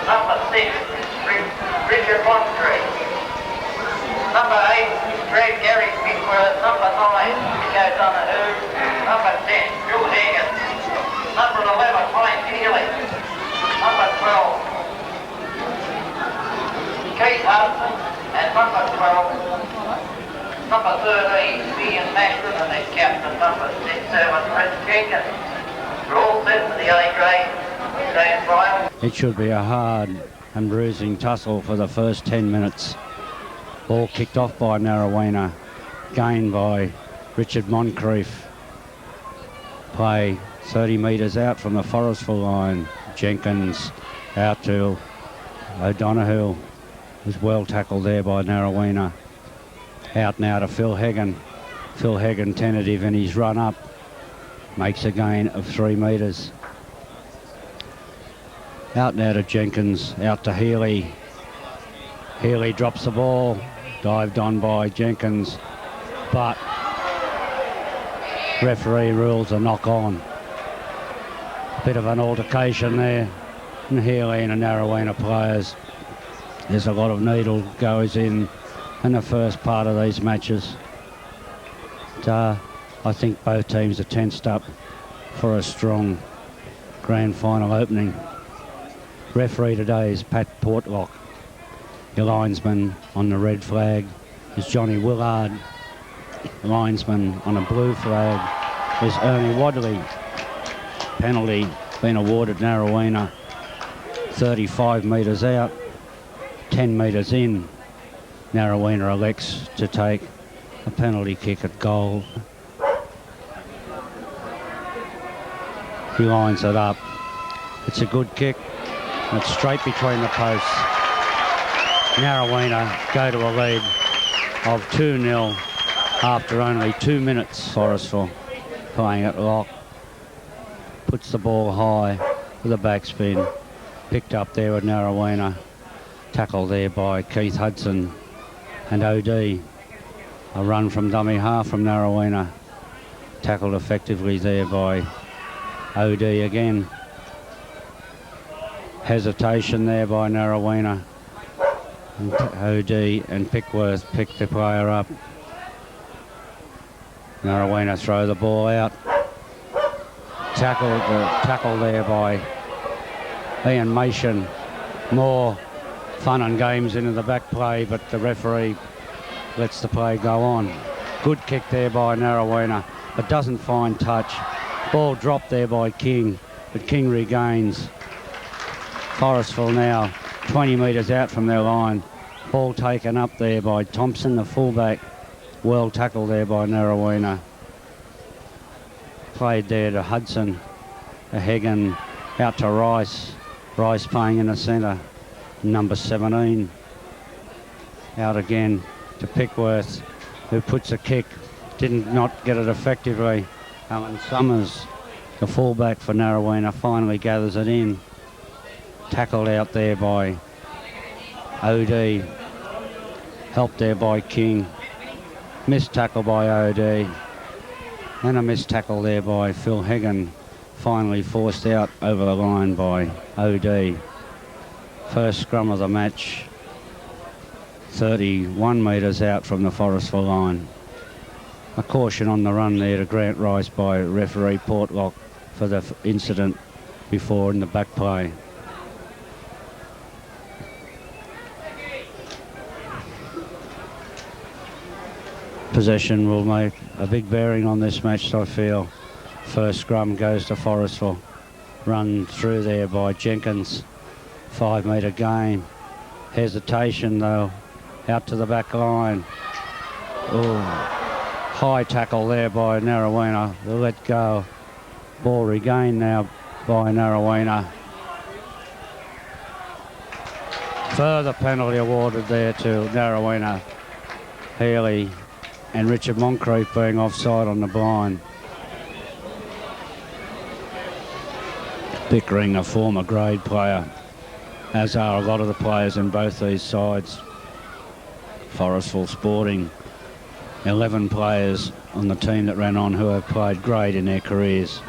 Number 6, Richard Moncrief. Number 8, Greg Gary Pickworth. Number 9, Nico Donahue. Number 10, Bill Hagan. Number 11, Mike Healy. Number 12, Keith Hudson. And number 12, number 13, Ian Mashman, and then captain number 7, Chris Jenkins. We're all set for the A grade grand final. It should be a hard and bruising tussle for the first 10 minutes. Ball kicked off by Narraweena, gained by Richard Moncrief. Play 30 metres out from the Forestville line. Jenkins out to O'Donoghue. Was well tackled there by Narraweena. Out now to Phil Hagan. Phil Hagan tentative in his run up. Makes a gain of 3 metres. Out now to Jenkins, out to Healy. Healy drops the ball, dived on by Jenkins, but referee rules a knock on. Bit of an altercation there, and Healy and the Narraweena players. There's a lot of needle goes in the first part of these matches. I think both teams are tensed up for a strong grand final opening. Referee today is Pat Portlock. Your linesman on the red flag is Johnny Willard. The linesman on a blue flag is Ernie Wadley. Penalty been awarded Narraweena. 35 metres out, 10 metres in. Narraweena elects to take a penalty kick at goal. He lines it up. It's a good kick. It's straight between the posts. Narraweena go to a lead of 2-0 after only 2 minutes. Forestville playing at lock. Puts the ball high with a backspin. Picked up there with Narraweena. Tackled there by Keith Hudson and OD. A run from dummy half from Narraweena. Tackled effectively there by OD again. Hesitation there by Narraweena. And OD and Pickworth pick the player up. Narraweena throw the ball out. Tackle there by Ian Mason. More fun and games into the back play, but the referee lets the play go on. Good kick there by Narraweena, but doesn't find touch. Ball dropped there by King, but King regains. Forestville now 20 metres out from their line. Ball taken up there by Thompson, the fullback. Well tackled there by Narraweena. Played there to Hudson. To Hagan, out to Rice. Rice playing in the centre. Number 17. Out again to Pickworth, who puts a kick. Didn't not get it effectively. Alan Summers, the fullback for Narraweena, finally gathers it in. Tackled out there by OD. Helped there by King. Missed tackle by OD. And a missed tackle there by Phil Hagan. Finally forced out over the line by OD. First scrum of the match. 31 metres out from the Forestville line. A caution on the run there to Grant Rice by referee Portlock for the incident before in the back play. Possession will make a big bearing on this match, I feel. First scrum goes to Forestville. Run through there by Jenkins. 5 metre gain. Hesitation though. Out to the back line. Oh, high tackle there by Narraweena. They'll let go. Ball regained now by Narraweena. Further penalty awarded there to Narraweena. Healy and Richard Moncrief being offside on the blind. Pickering, a former grade player, as are a lot of the players in both these sides. Forestville Sporting, 11 players on the team that ran on who have played grade in their careers.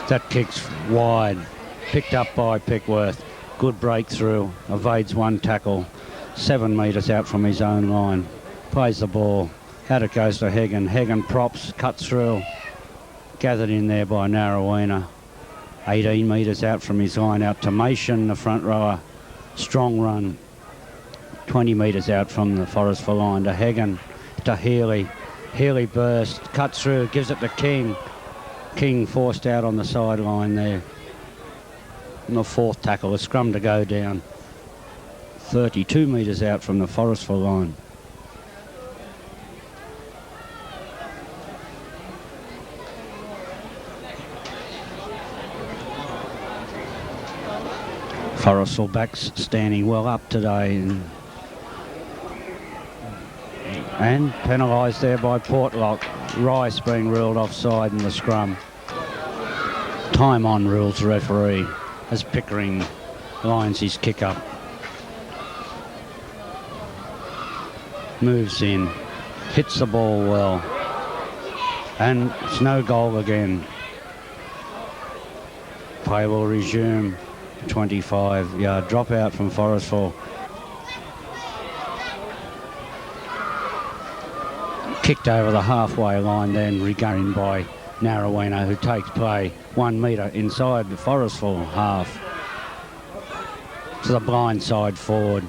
That kick's wide. picked up by Pickworth. Good breakthrough, evades one tackle, 7 metres out from his own line. Plays the ball, out it goes to Hagan. Hagan props, cuts through, gathered in there by Narraweena. 18 metres out from his line, out to Mason, the front rower. Strong run, 20 metres out from the Forestville line to Hagan, to Healy. Healy burst, cuts through, gives it to King. King forced out on the sideline there. And the fourth tackle, a scrum to go down. 32 metres out from the Forestville line. Forestville backs standing well up today, and penalised there by Portlock. Rice being ruled offside in the scrum. Time on, rules the referee as Pickering lines his kick up. Moves in, hits the ball well, and it's no goal again. Play will resume. 25-yard dropout from Forestville. Kicked over the halfway line, then regained by Narraweena, who takes play 1 metre inside the Forestville half. To the blind side forward.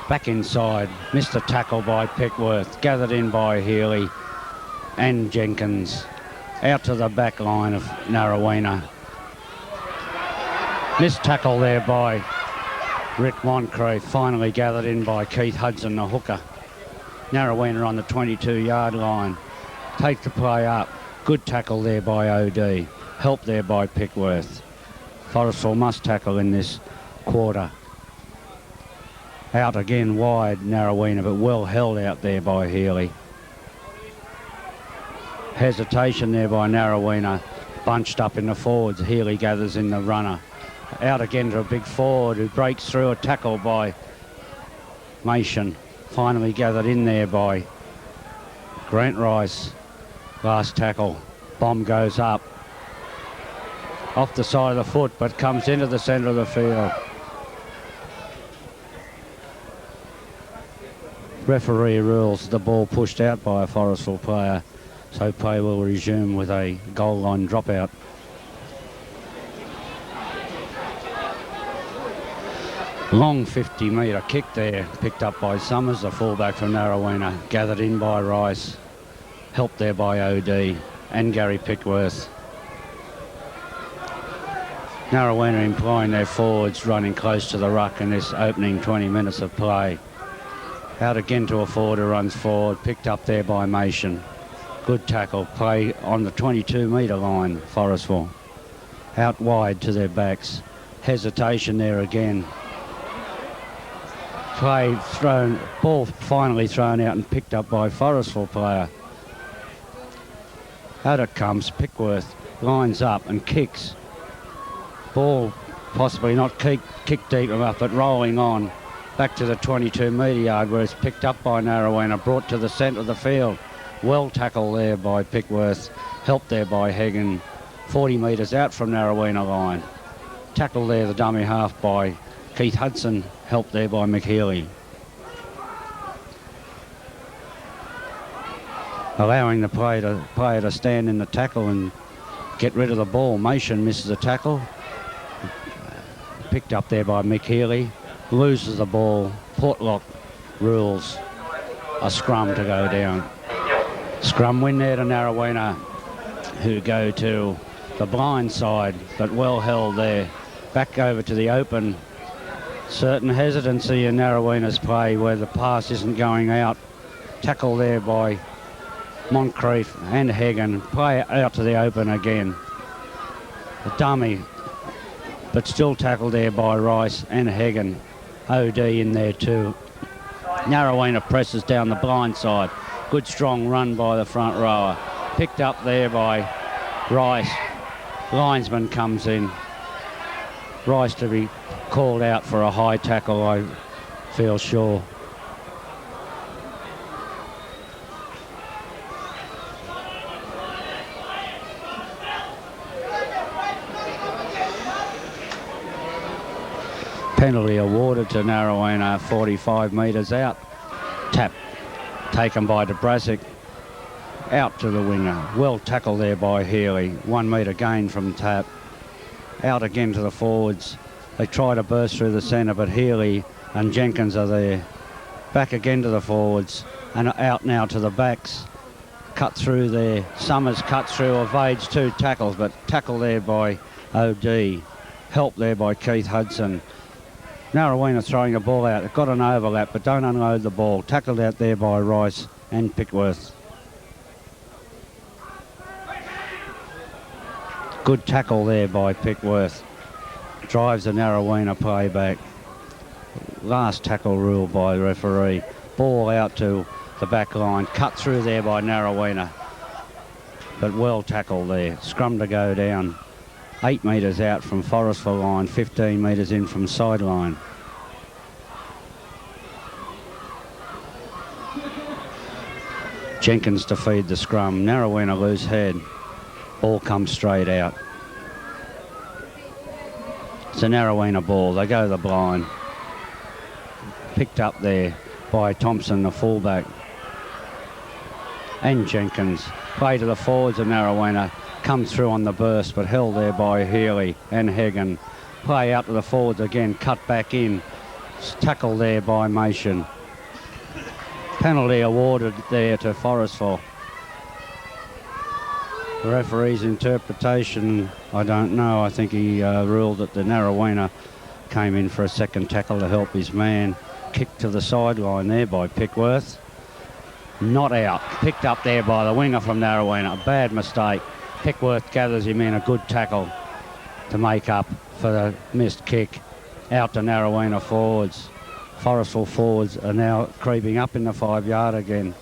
Back inside. Missed a tackle by Pickworth. Gathered in by Healy and Jenkins. Out to the back line of Narraweena. Missed tackle there by Rick Moncrief, finally gathered in by Keith Hudson, the hooker. Narraweena on the 22-yard line. Take the play up. Good tackle there by OD. Help there by Pickworth. Forestville must tackle in this quarter. Out again wide, Narraweena, but well held out there by Healy. Hesitation there by Narraweena. Bunched up in the forwards. Healy gathers in the runner. Out again to a big forward who breaks through, a tackle by Mason. Finally gathered in there by Grant Rice. Last tackle. Bomb goes up. Off the side of the foot, but comes into the centre of the field. Referee rules the ball pushed out by a Forestville player, so play will resume with a goal line dropout. Long 50-metre kick there, picked up by Summers, the fullback from Narraweena, gathered in by Rice, helped there by OD and Gary Pickworth. Narraweena employing their forwards, running close to the ruck in this opening 20 minutes of play. Out again to a forward who runs forward, picked up there by Mason. Good tackle, play on the 22-metre line, Forestville. Out wide to their backs. Hesitation there again. Play thrown, ball finally thrown out and picked up by Forestville player. Out it comes, Pickworth lines up and kicks. Ball possibly not kicked deep enough, but rolling on back to the 22-metre yard where it's picked up by Narraweena, brought to the centre of the field. Well tackled there by Pickworth, helped there by Hagan, 40 metres out from Narraweena line. Tackled there, the dummy half by Keith Hudson, helped there by McHealy. Allowing the player to stand in the tackle and get rid of the ball. Mason misses the tackle. Picked up there by McHealy. Loses the ball. Portlock rules a scrum to go down. Scrum win there to Narraweena, who go to the blind side, but well held there. Back over to the open. Certain hesitancy in Narraweena's play where the pass isn't going out. Tackle there by Moncrief and Hagan. Play out to the open again. A dummy, but still tackled there by Rice and Hagan. OD in there too. Narraweena presses down the blind side. Good strong run by the front rower. Picked up there by Rice. Linesman comes in. Rice to be called out for a high tackle, I feel sure. Penalty awarded to Narraweena, 45 metres out. Tap taken by DeBrasic. Out to the winger. Well tackled there by Healy. 1 metre gain from Tap. Out again to the forwards. They try to burst through the centre, but Healy and Jenkins are there. Back again to the forwards and out now to the backs. Cut through there. Summers cuts through, evades 2 tackles, but tackle there by OD. Help there by Keith Hudson. Narraweena throwing the ball out. They've got an overlap, but don't unload the ball. Tackled out there by Rice and Pickworth. Good tackle there by Pickworth. Drives the Narraweena play back. Last tackle rule by the referee. Ball out to the back line. Cut through there by Narraweena. But well tackled there. Scrum to go down. 8 metres out from Forestville line. 15 metres in from sideline. Jenkins to feed the scrum. Narraweena loose head. Ball comes straight out. It's a Narraweena ball. They go to the blind. Picked up there by Thompson, the fullback. And Jenkins. Play to the forwards of Narraweena. Comes through on the burst, but held there by Healy and Hagan. Play out to the forwards again. Cut back in. Tackle there by Mason. Penalty awarded there to Forestville. The referee's interpretation, I don't know. I think he ruled that the Narraweena came in for a second tackle to help his man. Kick to the sideline there by Pickworth. Not out. Picked up there by the winger from Narraweena. A bad mistake. Pickworth gathers him in. A good tackle to make up for the missed kick. Out to Narraweena forwards. Forestville forwards are now creeping up in the 5-yard again.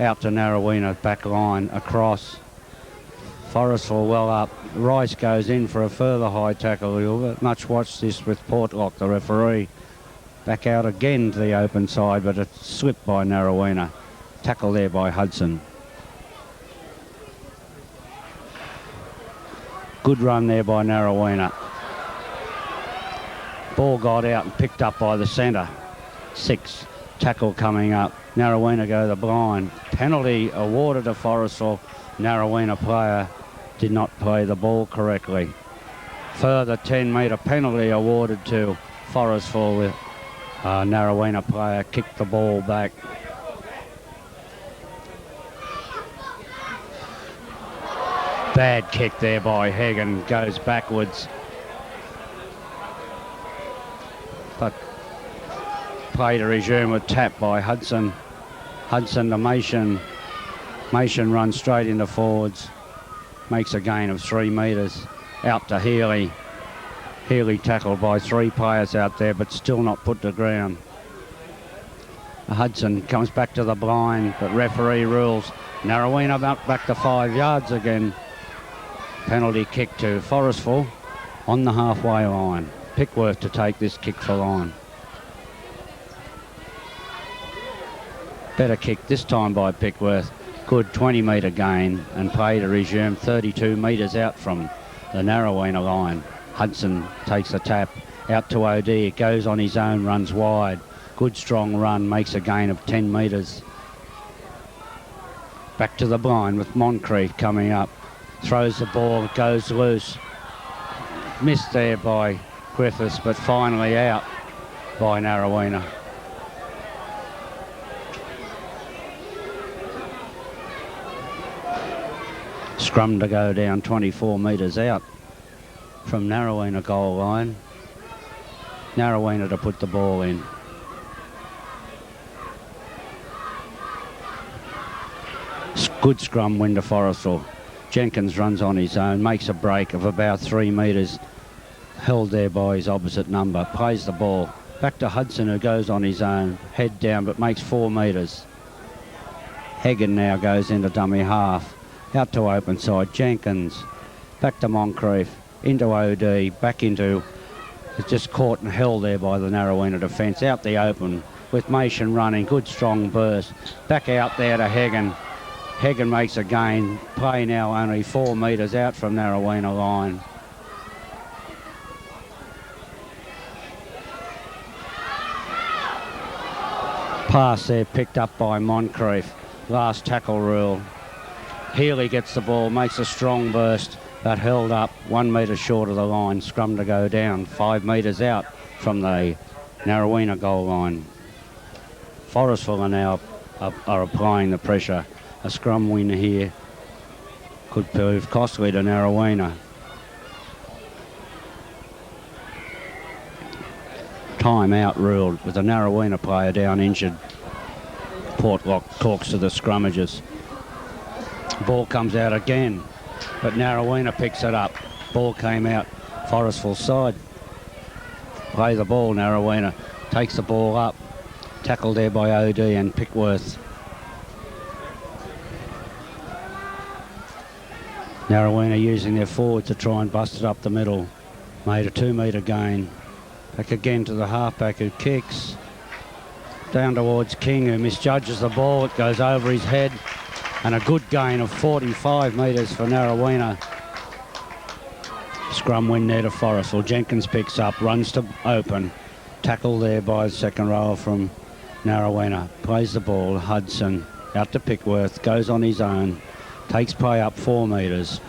Out to Narraweena back line across. Forestville well up. Rice goes in for a further high tackle. You'll much watch this with Portlock, the referee. Back out again to the open side, but it's slipped by Narraweena. Tackle there by Hudson. Good run there by Narraweena. Ball got out and picked up by the centre. 6. Tackle coming up. Narraweena go the blind. Penalty awarded to Forestville. Narraweena player did not play the ball correctly. Further 10-metre penalty awarded to Forestville. Narraweena player kicked the ball back. Bad kick there by Hagan. Goes backwards. But play to resume with tap by Hudson. Hudson to Mason. Mason runs straight into forwards. Makes a gain of 3 metres. Out to Healy. Healy tackled by 3 players out there, but still not put to ground. Hudson comes back to the blind, but referee rules. Narraweena back to 5 yards again. Penalty kick to Forestville on the halfway line. Pickworth to take this kick for line. Better kick this time by Pickworth. Good 20-metre gain and play to resume 32 metres out from the Narraweena line. Hudson takes the tap out to OD. It goes on his own, runs wide. Good strong run, makes a gain of 10 metres. Back to the blind with Moncrief coming up. Throws the ball, goes loose. Missed there by Griffiths, but finally out by Narraweena. Scrum to go down 24 metres out from Narraweena goal line. Narraweena to put the ball in. Good scrum win to Forestville. Jenkins runs on his own, makes a break of about 3 metres. Held there by his opposite number. Plays the ball. Back to Hudson, who goes on his own. Head down, but makes 4 metres. Hagan now goes into dummy half. Out to open side. Jenkins. Back to Moncrief. Into OD. Back into... It's just caught and held there by the Narraweena defence. Out the open with Mason running. Good strong burst. Back out there to Hagan. Hagan makes a gain. Play now only 4 metres out from Narraweena line. Pass there picked up by Moncrief. Last tackle rule. Healy gets the ball, makes a strong burst, but held up 1 metre short of the line. Scrum to go down 5 metres out from the Narraweena goal line. Forestville are now are applying the pressure. A scrum win here could prove costly to Narraweena. Time out ruled with a Narraweena player down injured. Portlock talks to the scrummagers. Ball comes out again, but Narraweena picks it up. Ball came out Forestville side. Play the ball, Narraweena takes the ball up. Tackled there by OD and Pickworth. Narraweena using their forward to try and bust it up the middle. Made a 2 metre gain. Back again to the halfback who kicks. Down towards King who misjudges the ball. It goes over his head. And a good gain of 45 metres for Narraweena. Scrum win there to Forestville. Jenkins picks up, runs to open. Tackle there by the second rower from Narraweena. Plays the ball. Hudson out to Pickworth. Goes on his own. Takes play up 4 metres.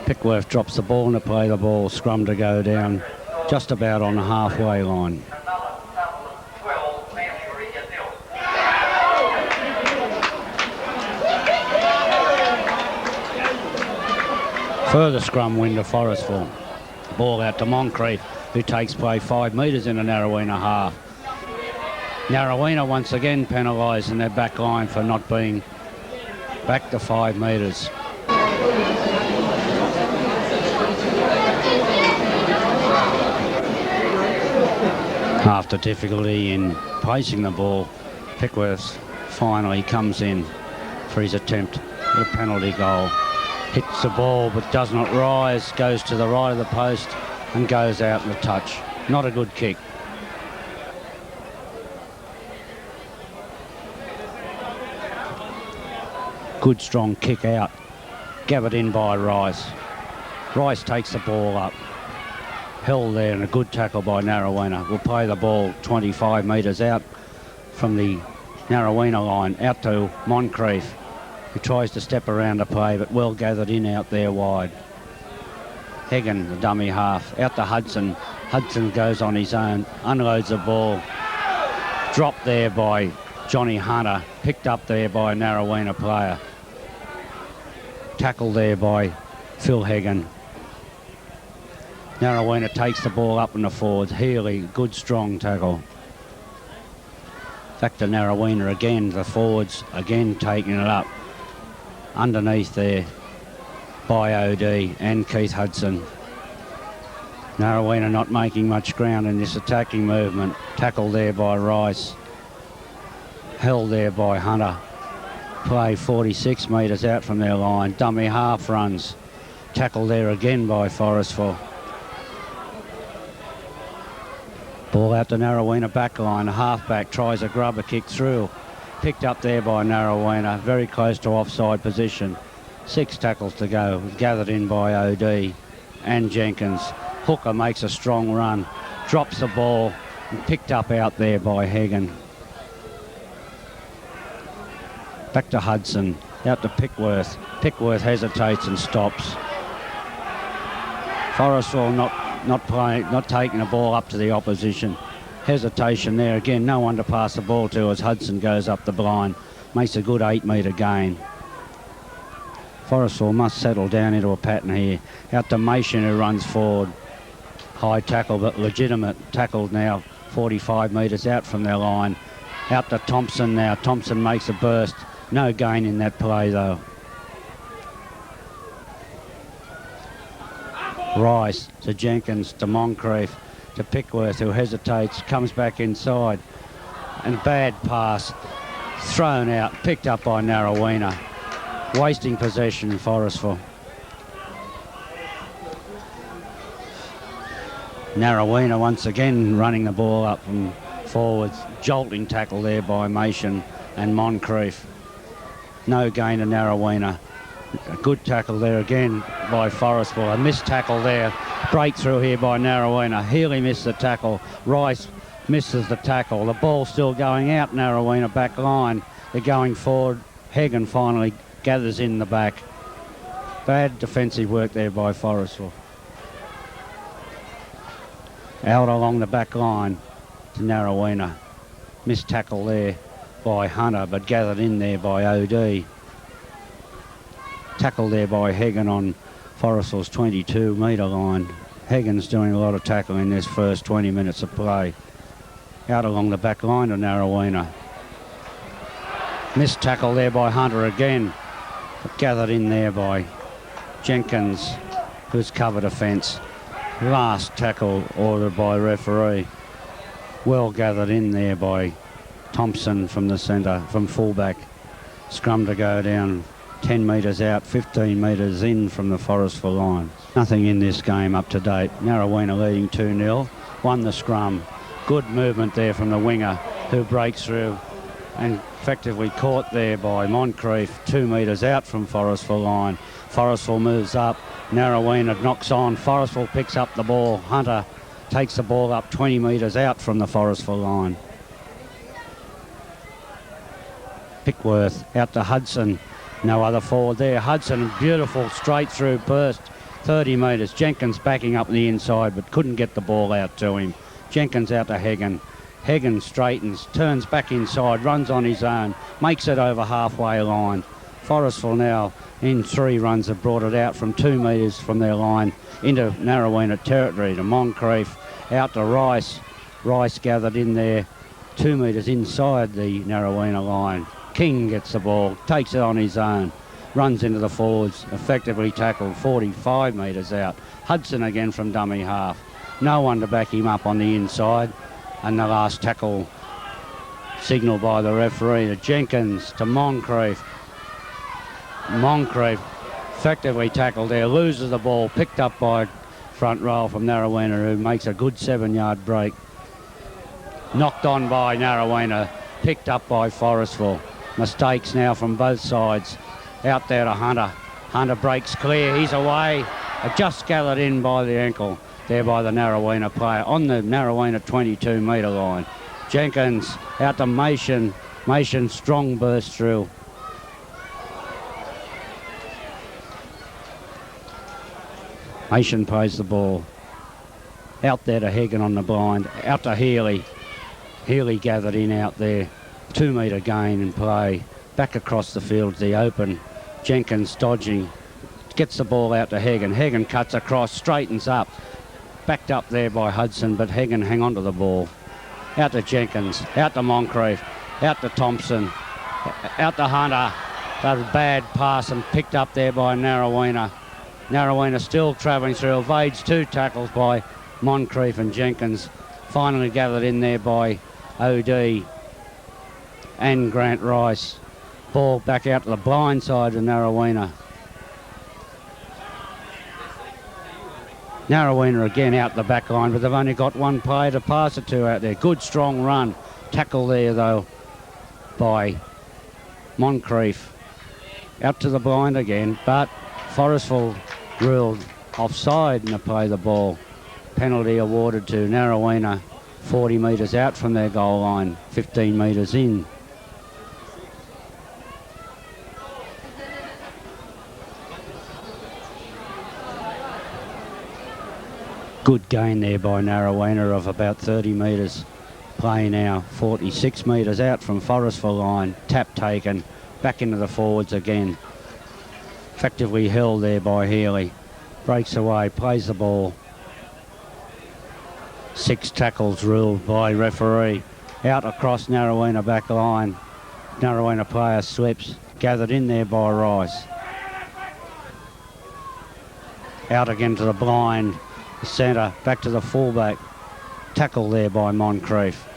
Pickworth drops the ball to play the ball. Scrum to go down just about on the halfway line. Further scrum win to Forestville. Ball out to Moncrief, who takes play 5 metres in the Narraweena half. Narraweena once again penalised in their back line for not being back to 5 metres. After difficulty in placing the ball, Pickworth finally comes in for his attempt at a penalty goal. Hits the ball but does not rise, goes to the right of the post and goes out in the touch. Not a good kick. Good strong kick out. Gathered in by Rice. Rice takes the ball up. Held there and a good tackle by Narraweena. Will play the ball 25 metres out from the Narraweena line. Out to Moncrief, who tries to step around the play, but well gathered in out there wide. Hagan, the dummy half, out to Hudson. Hudson goes on his own, unloads the ball. Dropped there by Johnny Hunter, picked up there by a Narraweena player. Tackled there by Phil Hagan. Narraweena takes the ball up in the forwards. Healy, good strong tackle. Back to Narraweena again, the forwards again taking it up. Underneath there by OD and Keith Hudson. Narraweena not making much ground in this attacking movement. Tackle there by Rice. Held there by Hunter. Play 46 metres out from their line. Dummy half runs. Tackle there again by Forestville. Ball out to Narraweena back line. A halfback tries a grubber kick through. Picked up there by Narraweena. Very close to offside position. 6 tackles to go. Gathered in by OD and Jenkins. Hooker makes a strong run. Drops the ball and picked up out there by Hagan. Back to Hudson. Out to Pickworth. Pickworth hesitates and stops. Forestville not taking the ball up to the opposition. Hesitation there again. No one to pass the ball to as Hudson goes up the blind. Makes a good 8 metre gain. Forestville must settle down into a pattern here. Out to Mason who runs forward. High tackle but legitimate. Tackled now 45 metres out from their line. Out to Thompson now. Thompson makes a burst. No gain in that play though. Rice to Jenkins to Moncrief to Pickworth who hesitates, comes back inside and bad pass thrown out, picked up by Narraweena. Wasting possession in Forestville. Narraweena once again running the ball up from forwards. Jolting tackle there by Mason and Moncrief. No gain to Narraweena. A good tackle there again by Forestville. A missed tackle there. Breakthrough here by Narraweena. Healy missed the tackle. Rice misses the tackle. The ball still going out Narraweena back line. They're going forward. Hagan finally gathers in the back. Bad defensive work there by Forestville. Out along the back line to Narraweena. Missed tackle there by Hunter, but gathered in there by OD. Tackle there by Hagan on Forestville's 22-metre line. Hagan's doing a lot of tackling in this first 20 minutes of play. Out along the back line to Narraweena. Missed tackle there by Hunter again, but gathered in there by Jenkins, who's covered a fence. Last tackle ordered by referee. Well gathered in there by Thompson from the centre, from fullback. Scrum to go down 10 metres out, 15 metres in from the Forestville line. Nothing in this game up to date. Narraweena leading 2-0. Won the scrum. Good movement there from the winger, who breaks through and effectively caught there by Moncrief, 2 metres out from Forestville line. Forestville moves up. Narraweena knocks on. Forestville picks up the ball. Hunter takes the ball up 20 metres out from the Forestville line. Pickworth out to Hudson. No other forward there. Hudson, beautiful straight through burst, 30 metres. Jenkins backing up the inside, but couldn't get the ball out to him. Jenkins out to Hagan. Hagan straightens, turns back inside, runs on his own, makes it over halfway line. Forestville now in 3 runs have brought it out from 2 metres from their line into Narraweena territory to Moncrief, out to Rice. Rice gathered in there 2 metres inside the Narraweena line. King gets the ball, takes it on his own, runs into the forwards, effectively tackled 45 metres out. Hudson again from dummy half. No one to back him up on the inside. And the last tackle signalled by the referee to Jenkins, to Moncrief. Moncrief effectively tackled there, loses the ball, picked up by front row from Narraweena, who makes a good 7-yard break. Knocked on by Narraweena, picked up by Forestville. Mistakes now from both sides. Out there to Hunter. Hunter breaks clear, he's away. Just gathered in by the ankle there by the Narraweena player on the Narraweena 22-metre line. Jenkins out to Mason. Mason strong burst through. Mason plays the ball. Out there to Hagan on the blind. Out to Healy. Healy gathered in out there. 2-metre gain in play. Back across the field, the open. Jenkins dodging. Gets the ball out to Hagan. Hagan cuts across, straightens up. Backed up there by Hudson, but Hagan hang on to the ball. Out to Jenkins. Out to Moncrief. Out to Thompson. Out to Hunter. That was a bad pass and picked up there by Narraweena. Narraweena still travelling through. Evades 2 tackles by Moncrief and Jenkins. Finally gathered in there by OD and Grant Rice. Ball back out to the blind side of Narraweena. Narraweena again out the back line, but they've only got one player to pass it to out there. Good strong run. Tackle there though by Moncrief. Out to the blind again, but Forestville ruled offside and to play the ball. Penalty awarded to Narraweena, 40 metres out from their goal line, 15 metres in. Good gain there by Narraweena of about 30 metres. Play now 46 metres out from Forestville line. Tap taken, back into the forwards again. Effectively held there by Healy. Breaks away, plays the ball. 6 tackles ruled by referee. Out across Narraweena back line. Narraweena player slips, gathered in there by Rice. Out again to the blind. Centre, back to the fullback. Tackle there by Moncrief.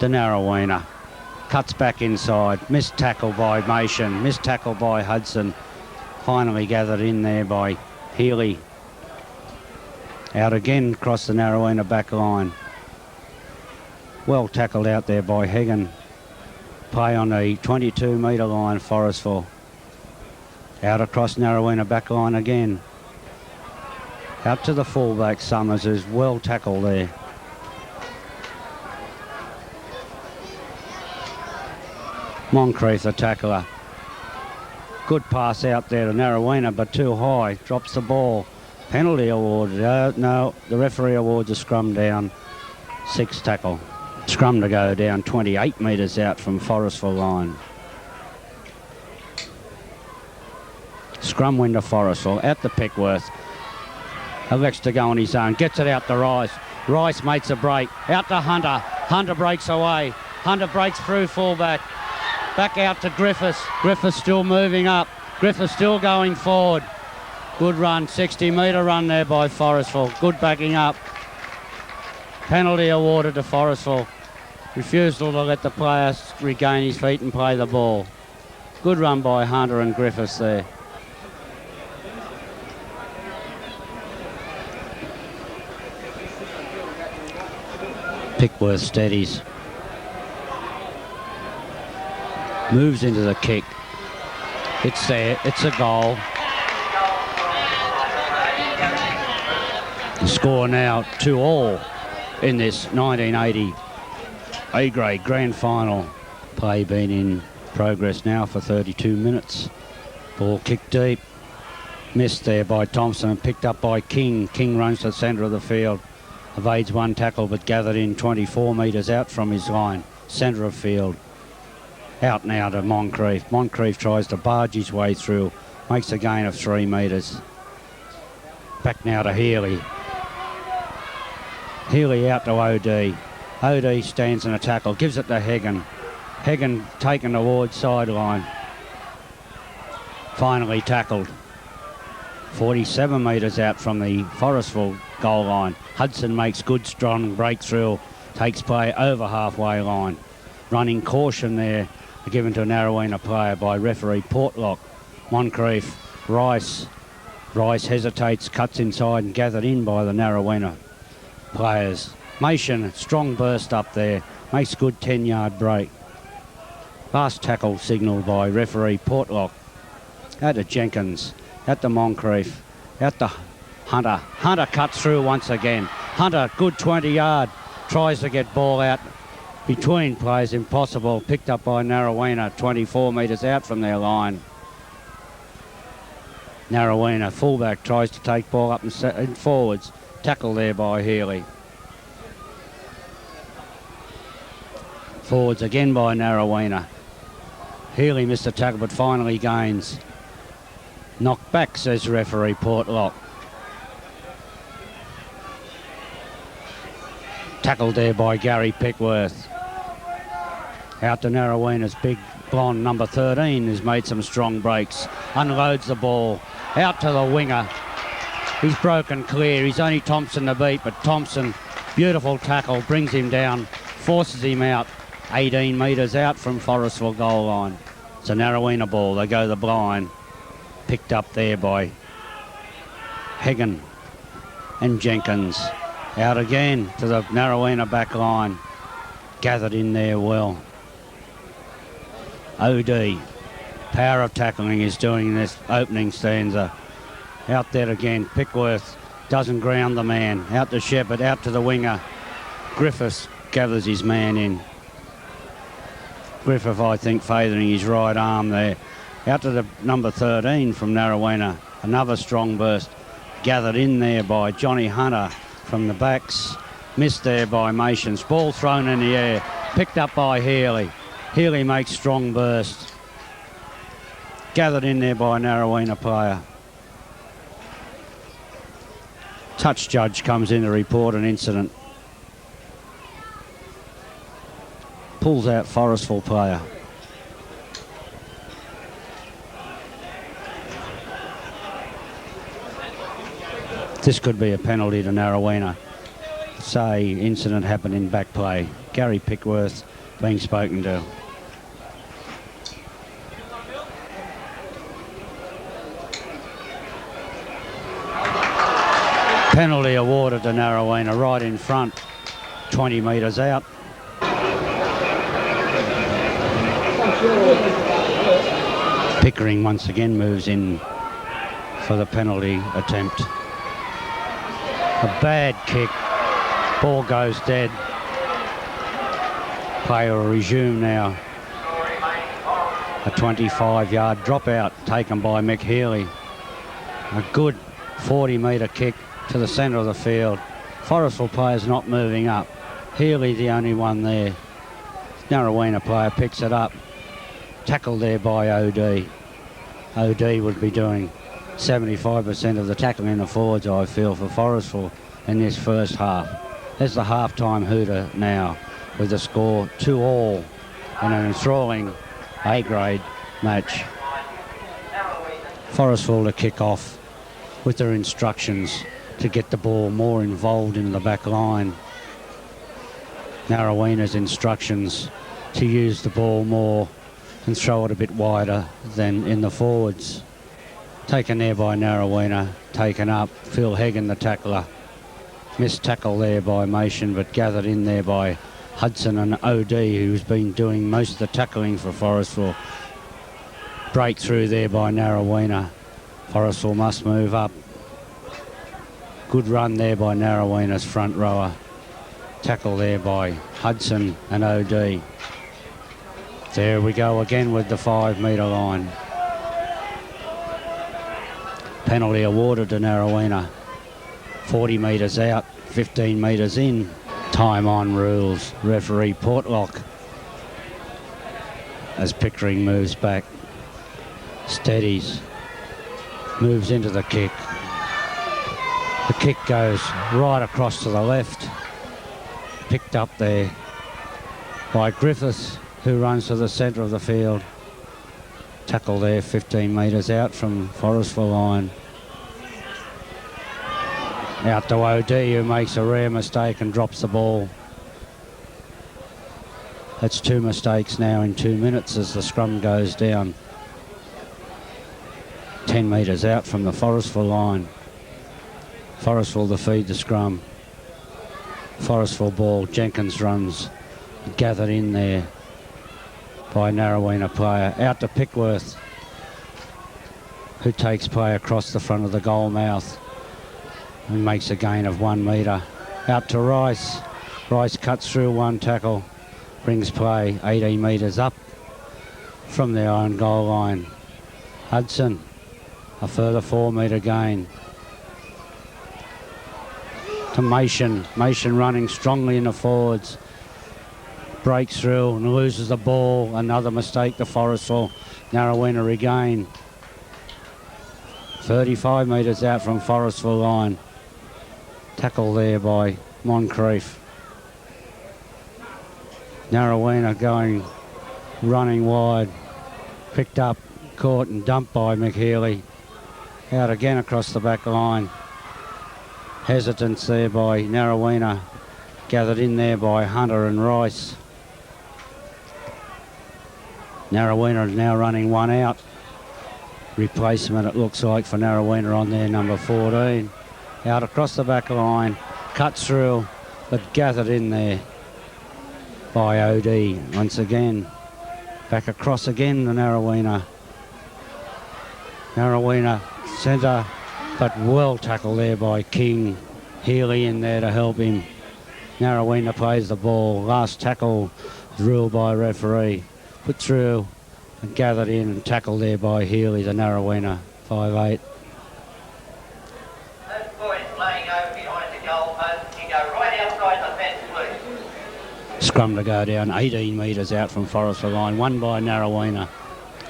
To Narraweena. Cuts back inside. Missed tackle by Mason. Missed tackle by Hudson. Finally gathered in there by Healy. Out again across the Narraweena back line. Well tackled out there by Hagan. Play on the 22-metre line, Forestville. Out across Narraweena back line again. Out to the fullback, Summers, who's well tackled there. Moncrief, the tackler. Good pass out there to Narraweena, but too high. Drops the ball. Penalty awarded. No, the referee awards a scrum down. 6 tackle. Scrum to go down 28 metres out from Forestville line. Scrum win to Forestville. Out to Pickworth. Elects to go on his own. Gets it out to Rice. Rice makes a break. Out to Hunter. Hunter breaks away. Hunter breaks through fullback. Back out to Griffiths. Griffiths still moving up. Griffiths still going forward. Good run. 60-metre run there by Forestville. Good backing up. Penalty awarded to Forestville. Refusal to let the player regain his feet and play the ball. Good run by Hunter and Griffiths there. Pickworth steadies. Moves into the kick. It's there. It's a goal. The score now 2-2 in this 1980 A-grade grand final. Play been in progress now for 32 minutes. Ball kicked deep. Missed there by Thompson and picked up by King. King runs to the centre of the field. Evades one tackle but gathered in 24 metres out from his line. Centre of field. Out now to Moncrief. Moncrief tries to barge his way through. Makes a gain of 3 metres. Back now to Healy. Healy out to OD. OD stands in a tackle. Gives it to Hagan. Hagan taken towards sideline. Finally tackled. 47 metres out from the Forestville goal line. Hudson makes good strong breakthrough. Takes play over halfway line. Running caution there given to a Narraweena player by referee Portlock. Moncrief, Rice. Rice hesitates, cuts inside and gathered in by the Narraweena players. Mason, strong burst up there. Makes good 10-yard break. Last tackle signalled by referee Portlock. Out to Jenkins. Out to Moncrief. Out to Hunter. Hunter cuts through once again. Hunter, good 20-yard. Tries to get ball out between players, impossible. Picked up by Narraweena, 24 metres out from their line. Narraweena, fullback, tries to take ball up and forwards. Tackle there by Healy. Forwards again by Narraweena. Healy missed a tackle but finally gains. Knocked back, says referee Portlock. Tackled there by Gary Pickworth. Out to Narraweena's big blonde number 13 who's made some strong breaks. Unloads the ball. Out to the winger. He's broken clear. He's only Thompson to beat, but Thompson, beautiful tackle, brings him down, forces him out. 18 metres out from Forestville goal line. It's a Narraweena ball. They go the blind. Picked up there by Hagan and Jenkins. Out again to the Narraweena back line. Gathered in there well. OD. Power of tackling is doing this opening stanza. Out there again. Pickworth doesn't ground the man. Out to Shepherd. Out to the winger. Griffiths gathers his man in. Griffith, I think, favouring his right arm there. Out to the number 13 from Narraweena. Another strong burst. Gathered in there by Johnny Hunter from the backs. Missed there by Masons. Ball thrown in the air. Picked up by Healy. Healy makes strong burst. Gathered in there by a Narraweena player. Touch judge comes in to report an incident. Pulls out Forestville player. This could be a penalty to Narraweena. Say incident happened in back play. Gary Pickworth being spoken to. Penalty awarded to Narraweena right in front, 20 metres out. Pickering once again moves in for the penalty attempt. A bad kick. Ball goes dead. Play will resume now. A 25-yard dropout taken by Mick Healy. A good 40-metre kick to the centre of the field. Forestville players not moving up. Healy the only one there. Narraweena player picks it up. Tackled there by OD. OD would be doing 75% of the tackling in the forwards, I feel, for Forestville in this first half. There's the half-time hooter now with the score 2-2 in an enthralling A-grade match. Forestville to kick off with their instructions to get the ball more involved in the back line. Narraweena's instructions to use the ball more and throw it a bit wider than in the forwards. Taken there by Narraweena, taken up. Phil Hagan, the tackler. Missed tackle there by Mason, but gathered in there by Hudson and OD, who's been doing most of the tackling for Forestville. Breakthrough there by Narraweena. Forestville must move up. Good run there by Narraweena's front rower. Tackle there by Hudson and OD. There we go again with the 5-metre line. Penalty awarded to Narraweena. 40 metres out, 15 metres in. Time on rules. Referee Portlock as Pickering moves back. Steadies. Moves into the kick. The kick goes right across to the left. Picked up there by Griffiths, who runs to the centre of the field. Tackle there 15 metres out from Forestville line. Out to OD, who makes a rare mistake and drops the ball. That's 2 mistakes now in 2 minutes as the scrum goes down. 10 metres out from the Forestville line. Forestville to feed the scrum. Forestville ball. Jenkins runs, gathered in there by Narraweena player. Out to Pickworth, who takes play across the front of the goal mouth and makes a gain of 1 metre. Out to Rice. Rice cuts through one tackle, brings play 18 metres up from their own goal line. Hudson, a further 4 metre gain. To Mason. Mason running strongly in the forwards. Breaks through and loses the ball. Another mistake to Forestville. Narraweena regain. 35 metres out from Forestville line. Tackle there by Moncrief. Narraweena going, running wide. Picked up, caught and dumped by McHealy. Out again across the back line. Hesitance there by Narraweena. Gathered in there by Hunter and Rice. Narraweena is now running one out. Replacement, it looks like, for Narraweena on there, number 14. Out across the back line. Cuts through, but gathered in there by OD once again. Back across again to Narraweena. Narraweena centre, but well tackled there by King. Healy in there to help him. Narraweena plays the ball. Last tackle ruled by referee. Put through and gathered in and tackled there by Healy, the Narraweena 5'8". Those boys playing over behind the goal post, you go right outside the fence, please. Scrum to go down 18 metres out from Forestville line. Won by Narraweena.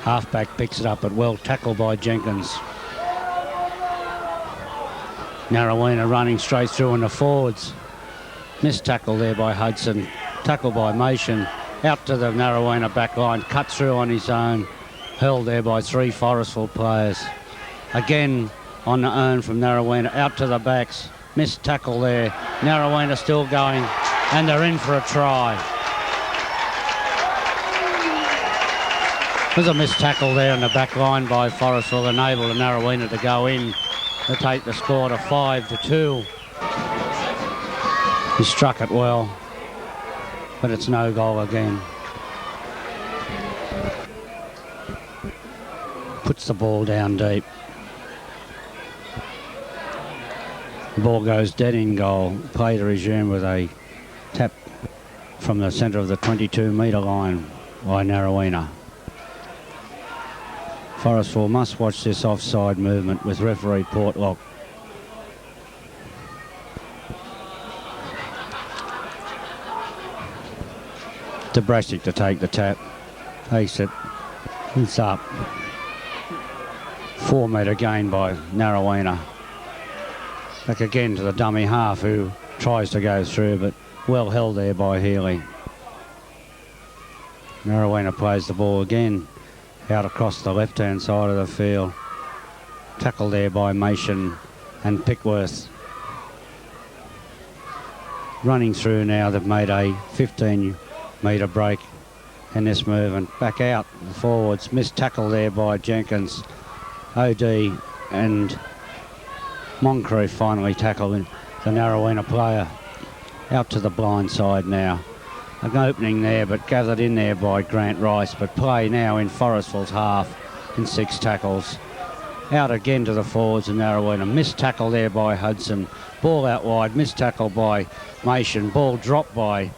Halfback picks it up, but well tackled by Jenkins. Narraweena running straight through in the forwards. Missed tackle there by Hudson. Tackle by Mason. Out to the Narraweena back line. Cut through on his own. Held there by 3 Forestville players. Again on the earn from Narraweena. Out to the backs. Missed tackle there. Narraweena still going. And they're in for a try. There's a missed tackle there in the back line by Forestville, enable the Narraweena to go in to take the score to 5-2. He struck it well, but it's no goal again. puts the ball down deep. Ball goes dead in goal. Play to resume with a tap from the centre of the 22-metre line by Narraweena. Forestville must watch this offside movement with referee Portlock. Brasic to take the tap. Takes it. It's up. 4-metre gain by Narraweena. Back again to the dummy half who tries to go through, but well held there by Healy. Narraweena plays the ball again out across the left-hand side of the field. Tackled there by Mason and Pickworth. Running through now, they've made a 15-metre break in this movement. Back out forwards. Missed tackle there by Jenkins. OD and Moncrief finally tackled the Narraweena player. Out to the blind side now. An opening there, but gathered in there by Grant Rice. But play now in Forestville's half in 6 tackles. Out again to the forwards of Narraweena. Missed tackle there by Hudson. Ball out wide. Missed tackle by Mason. Ball dropped by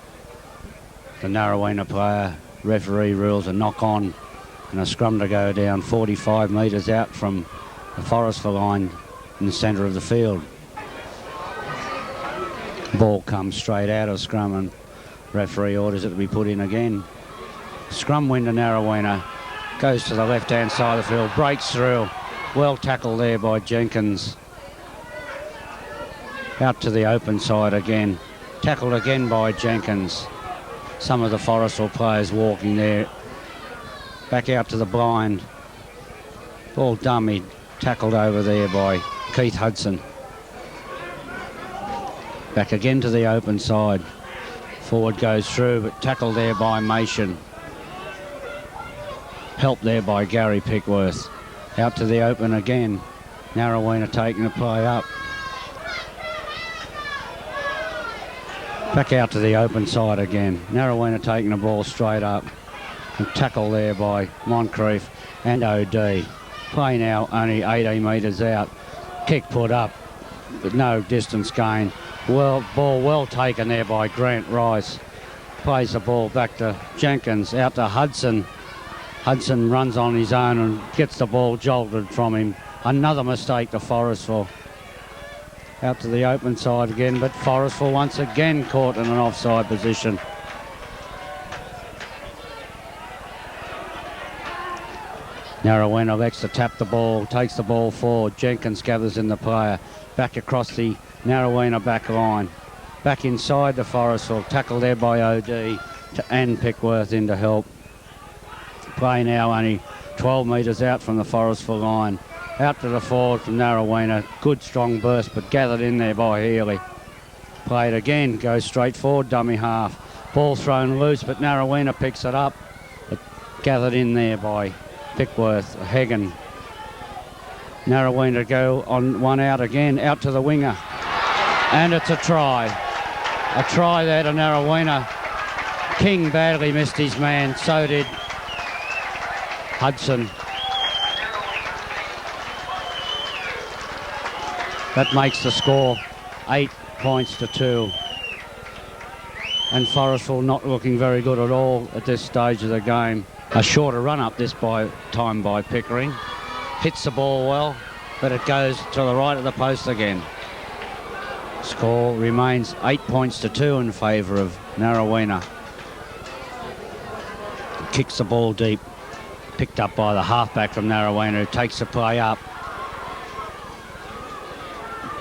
the Narraweena player. Referee rules a knock on and a scrum to go down 45 metres out from the Forestville line in the centre of the field. Ball comes straight out of scrum and referee orders it to be put in again. Scrum win to Narraweena. Goes to the left-hand side of the field. Breaks through. Well tackled there by Jenkins. Out to the open side again. Tackled again by Jenkins. Some of the Forestville players walking there. Back out to the blind. Ball dummied. Tackled over there by Keith Hudson. Back again to the open side. Forward goes through, but tackled there by Mason. Helped there by Gary Pickworth. Out to the open again. Narraweena taking the play up. Back out to the open side again. Narraweena taking the ball straight up. And tackle there by Moncrief and OD. Play now only 18 metres out. Kick put up, but no distance gain. Ball well taken there by Grant Rice. Plays the ball back to Jenkins, out to Hudson. Hudson runs on his own and gets the ball jolted from him. Another mistake to Forestville. Out to the open side again, but Forestville once again caught in an offside position. Narraweena elects to tap the ball, takes the ball forward. Jenkins gathers in the player. Back across the Narraweena back line. Back inside the Forestville. Tackled there by OD to Ann Pickworth in to help. Play now only 12 metres out from the Forestville line. Out to the forward from Narraweena. Good strong burst, but gathered in there by Healy. Played again, goes straight forward, dummy half. Ball thrown loose, but Narraweena picks it up. But gathered in there by Pickworth, Hagan. Narraweena go on one out again, out to the winger. And it's a try. A try there to Narraweena. King badly missed his man, so did Hudson. That makes the score 8 points to 2. And Forestville not looking very good at all at this stage of the game. A shorter run up this time by Pickering. Hits the ball well, but it goes to the right of the post again. Score remains 8 points to 2 in favour of Narraweena. Kicks the ball deep. Picked up by the halfback from Narraweena, who takes the play up.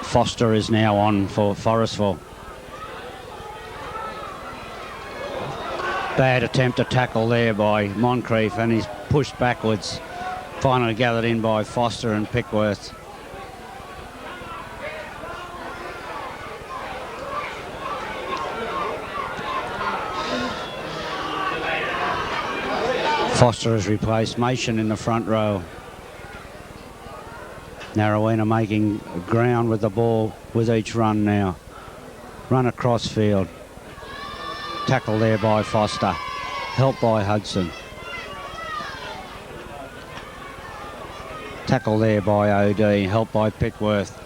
Foster is now on for Forestville. Bad attempt to tackle there by Moncrief, and he's pushed backwards. Finally gathered in by Foster and Pickworth. Foster has replaced Mason in the front row. Narraweena making ground with the ball with each run now. Run across field. Tackle there by Foster. Helped by Hudson. Tackle there by OD, helped by Pickworth.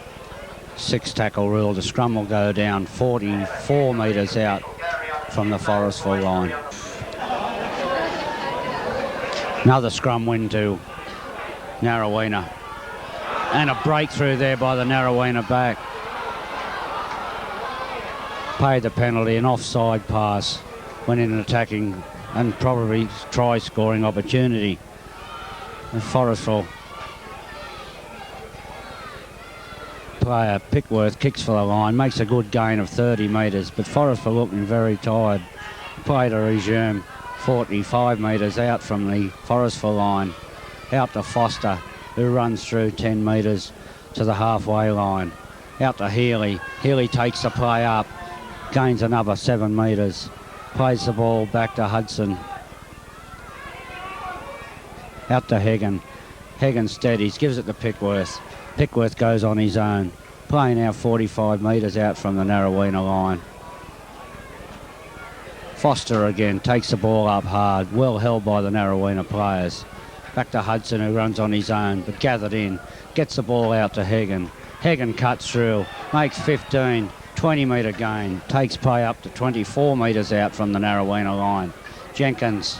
6 tackle rule. The scrum will go down 44 metres out from the Forestville line. Another scrum win to Narraweena. And a breakthrough there by the Narraweena back. Paid the penalty, an offside pass. Went in an attacking and probably try-scoring opportunity. And Forestville player Pickworth kicks for the line, makes a good gain of 30 metres, but Forestville looking very tired. Play to resume 45 metres out from the Forestville line. Out to Foster, who runs through 10 metres to the halfway line. Out to Healy. Healy takes the play up, gains another 7 metres. Plays the ball back to Hudson. Out to Hagan. Hagan steadies, gives it to Pickworth. Pickworth goes on his own. Play now 45 metres out from the Narraweena line. Foster again takes the ball up hard, well held by the Narraweena players. Back to Hudson, who runs on his own, but gathered in. Gets the ball out to Hagan. Hagan cuts through, makes 15, 20 metre gain. Takes play up to 24 metres out from the Narraweena line. Jenkins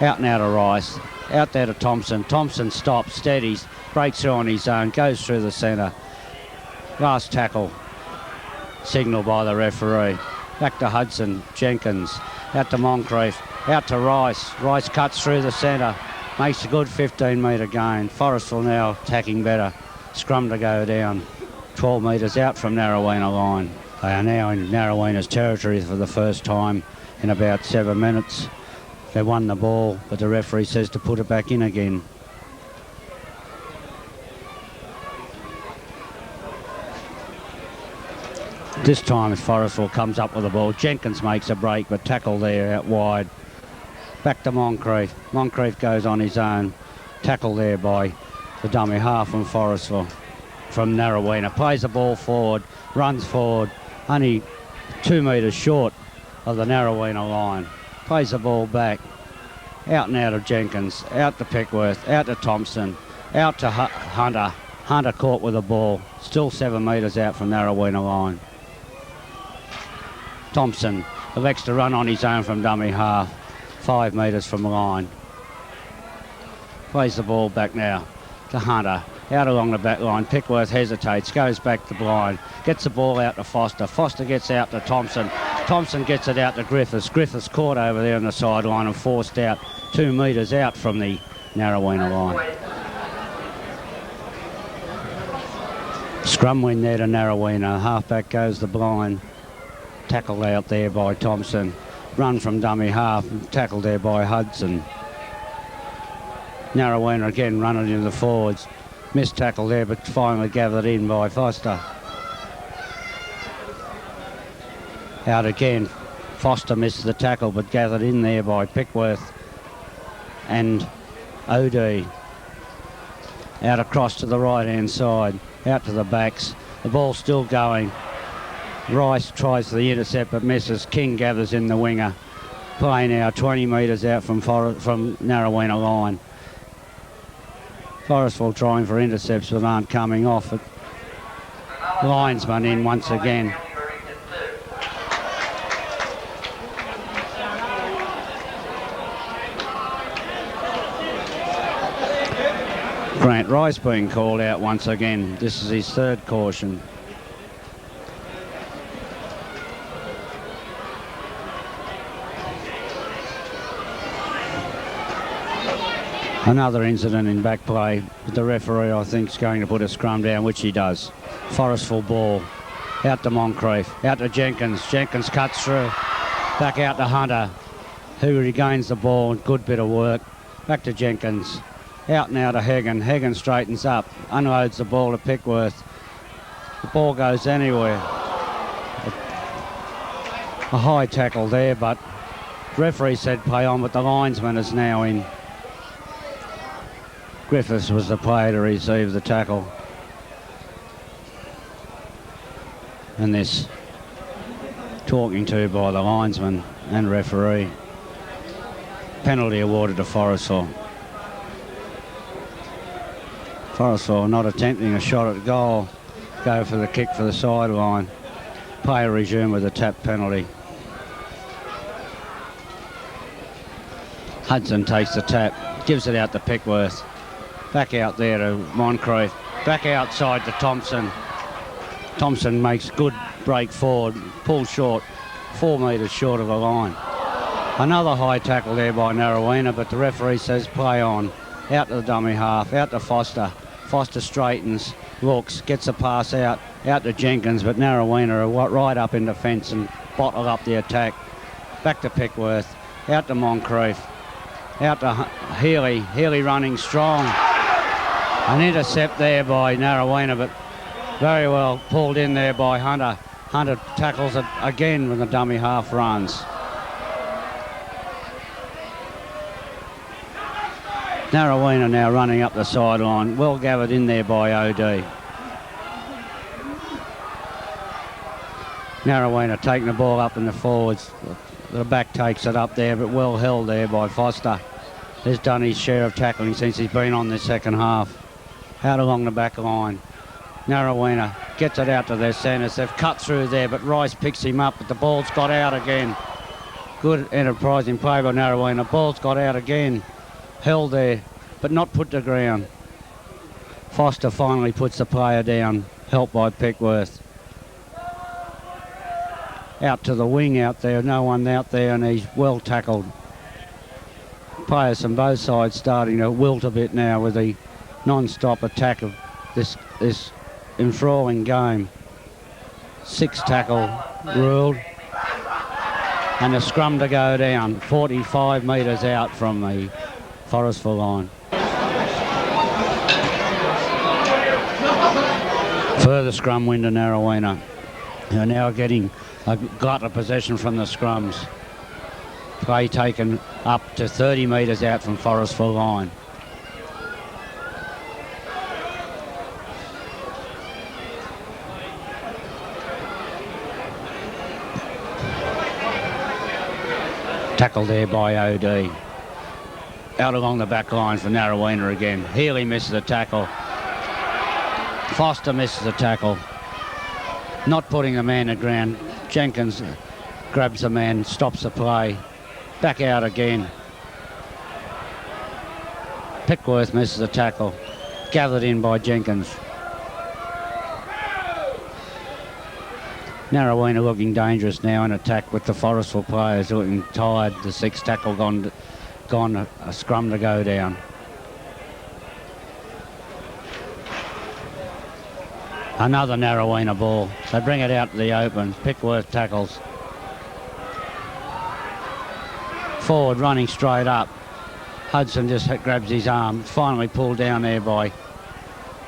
out now to Rice. Out there to Thompson. Thompson stops, steadies, breaks through on his own, goes through the centre. Last tackle, signal by the referee. Back to Hudson, Jenkins, out to Moncrief, out to Rice. Rice cuts through the centre, makes a good 15 metre gain. Forestville now attacking better. Scrum to go down, 12 metres out from Narraweena line. They are now in Narraweena's territory for the first time in about 7 minutes. They won the ball, but the referee says to put it back in again. This time Forestville comes up with the ball. Jenkins makes a break, but tackle there out wide. Back to Moncrief. Moncrief goes on his own. Tackle there by the dummy half from Forestville, from Narraweena. Plays the ball forward, runs forward, only 2 metres short of the Narraweena line. Plays the ball back, out and out of Jenkins, out to Pickworth, out to Thompson, out to Hunter. Hunter caught with the ball, still 7 metres out from Narraweena line. Thompson elects to run on his own from dummy half, 5 metres from the line. Plays the ball back now to Hunter, out along the back line. Pickworth hesitates, goes back to blind, gets the ball out to Foster. Foster gets out to Thompson. Thompson gets it out to Griffiths. Griffiths caught over there on the sideline and forced out 2 metres out from the Narraweena line. Scrum win there to Narraweena. Halfback goes the blind. Tackled out there by Thompson. Run from dummy half. Tackled there by Hudson. Narraweena again running into the forwards. Missed tackle there, but finally gathered in by Foster. Out again. Foster missed the tackle, but gathered in there by Pickworth and OD. Out across to the right-hand side. Out to the backs. The ball's still going. Rice tries for the intercept, but misses. King gathers in the winger. Play now 20 metres out from Narraweena line. Forestville trying for intercepts, but aren't coming off. Linesman in once again. Grant Rice being called out once again. This is his 3rd caution. Another incident in back play. The referee, I think, is going to put a scrum down, which he does. Forestville ball. Out to Moncrief. Out to Jenkins. Jenkins cuts through. Back out to Hunter, who regains the ball. Good bit of work. Back to Jenkins. Out now to Hagan. Hagan straightens up. Unloads the ball to Pickworth. The ball goes anywhere. A high tackle there, but referee said play on, but the linesman is now in. Griffiths was the player to receive the tackle. And this talking to by the linesman and referee. Penalty awarded to Forestville. Forestville not attempting a shot at goal. Go for the kick for the sideline. Play resume with a tap penalty. Hudson takes the tap, gives it out to Pickworth. Back out there to Moncrief. Back outside to Thompson. Thompson makes good break forward, pulls short, 4 metres short of the line. Another high tackle there by Narraweena, but the referee says play on. Out to the dummy half, out to Foster. Foster straightens, looks, gets a pass out to Jenkins, but Narraweena are right up in defence and bottle up the attack. Back to Pickworth, out to Moncrief, out to Healy. Healy running strong. An intercept there by Narraweena, but very well pulled in there by Hunter. Hunter tackles it again when the dummy half runs. Narraweena now running up the sideline, well gathered in there by OD. Narraweena taking the ball up in the forwards. The back takes it up there, but well held there by Foster. He's done his share of tackling since he's been on the second half. Out along the back line. Narraweena gets it out to their centres. They've cut through there, but Rice picks him up, but the ball's got out again. Good enterprising play by Narraweena. Ball's got out again. Held there, but not put to ground. Foster finally puts the player down, helped by Pickworth. Out to the wing out there, no one out there, and he's well tackled. Players from both sides starting to wilt a bit now with the non-stop attack of this enthralling game. 6 tackle ruled, and a scrum to go down, 45 metres out from the Forestville line. Further scrum win to Narraweena. They're now getting a glut of possession from the scrums. Play taken up to 30 metres out from Forestville line. Tackle there by OD. Out along the back line for Narraweena again. Healy misses a tackle. Foster misses a tackle. Not putting the man at ground. Jenkins grabs the man, stops the play. Back out again. Pickworth misses a tackle. Gathered in by Jenkins. Narraweena looking dangerous now in attack with the Forestville players looking tired. The 6th tackle gone, a scrum to go down. Another Narraweena ball. They bring it out to the open. Pickworth tackles. Forward running straight up. Hudson just grabs his arm. Finally pulled down there by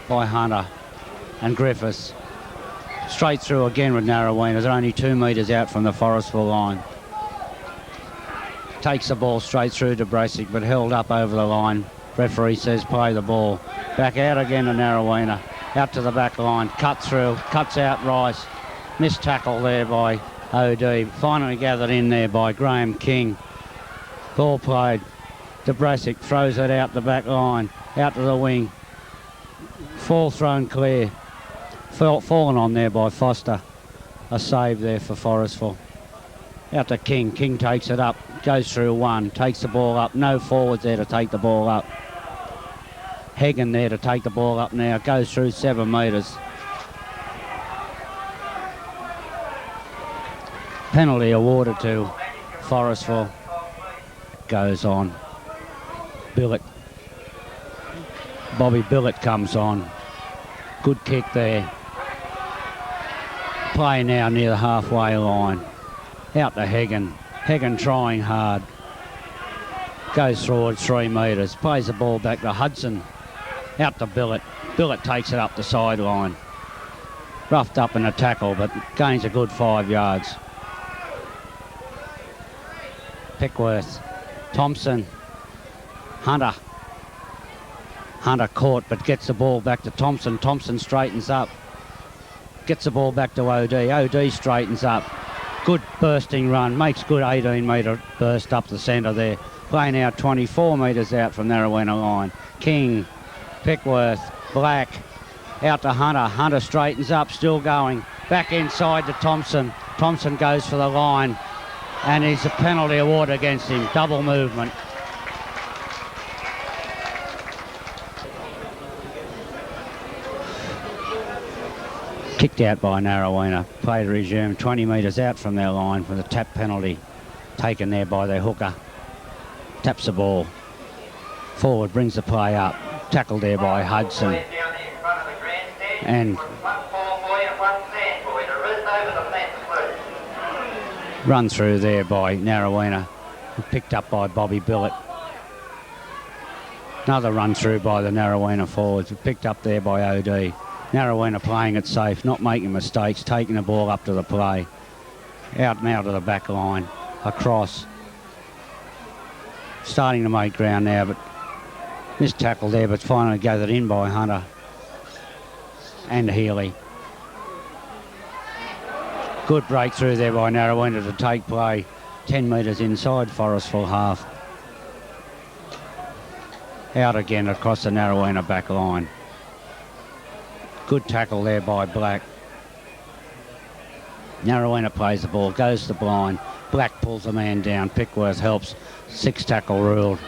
Hunter and Griffiths. Straight through again with Narraweena. They're only 2 metres out from the Forestville line. Takes the ball straight through to Brasic, but held up over the line. Referee says play the ball. Back out again to Narraweena. Out to the back line. Cut through. Cuts out Rice. Missed tackle there by OD. Finally gathered in there by Graham King. Ball played. To Brasic. Throws it out the back line. Out to the wing. Ball thrown clear. Fallen on there by Foster. A save there for Forestville. Out to King. King takes it up. Goes through one. Takes the ball up. No forwards there to take the ball up. Hagan there to take the ball up now. Goes through 7 metres. Penalty awarded to Forestville. Goes on. Billett. Bobby Billett comes on. Good kick there. Play now near the halfway line. Out to Hagan. Hagan trying hard. Goes forward 3 metres. Plays the ball back to Hudson. Out to Billett. Billett takes it up the sideline. Roughed up in a tackle, but gains a good 5 yards. Pickworth. Thompson. Hunter. Hunter caught, but gets the ball back to Thompson. Thompson straightens up. Gets the ball back to OD. OD straightens up. Good bursting run. Makes good 18-metre burst up the centre there. Play now 24 metres out from Narraweena line. King. Pickworth. Black. Out to Hunter. Hunter straightens up, still going. Back inside to Thompson. Thompson goes for the line. And there's a penalty award against him. Double movement. Kicked out by Narraweena. Play to resume. 20 metres out from their line for the tap penalty. Taken there by their hooker. Taps the ball. Forward brings the play up. Tackled there by Hudson. And run through there by Narraweena. Picked up by Bobby Billett. Another run through by the Narraweena forwards. Picked up there by OD. Narraweena playing it safe, not making mistakes, taking the ball up to the play. Out and out of the back line. Across. Starting to make ground now, but missed tackle there, but finally gathered in by Hunter and Healy. Good breakthrough there by Narraweena to take play 10 metres inside Forestville half. Out again across the Narraweena back line. Good tackle there by Black. Narraweena plays the ball, goes to blind. Black pulls the man down. Pickworth helps. 6 tackle ruled.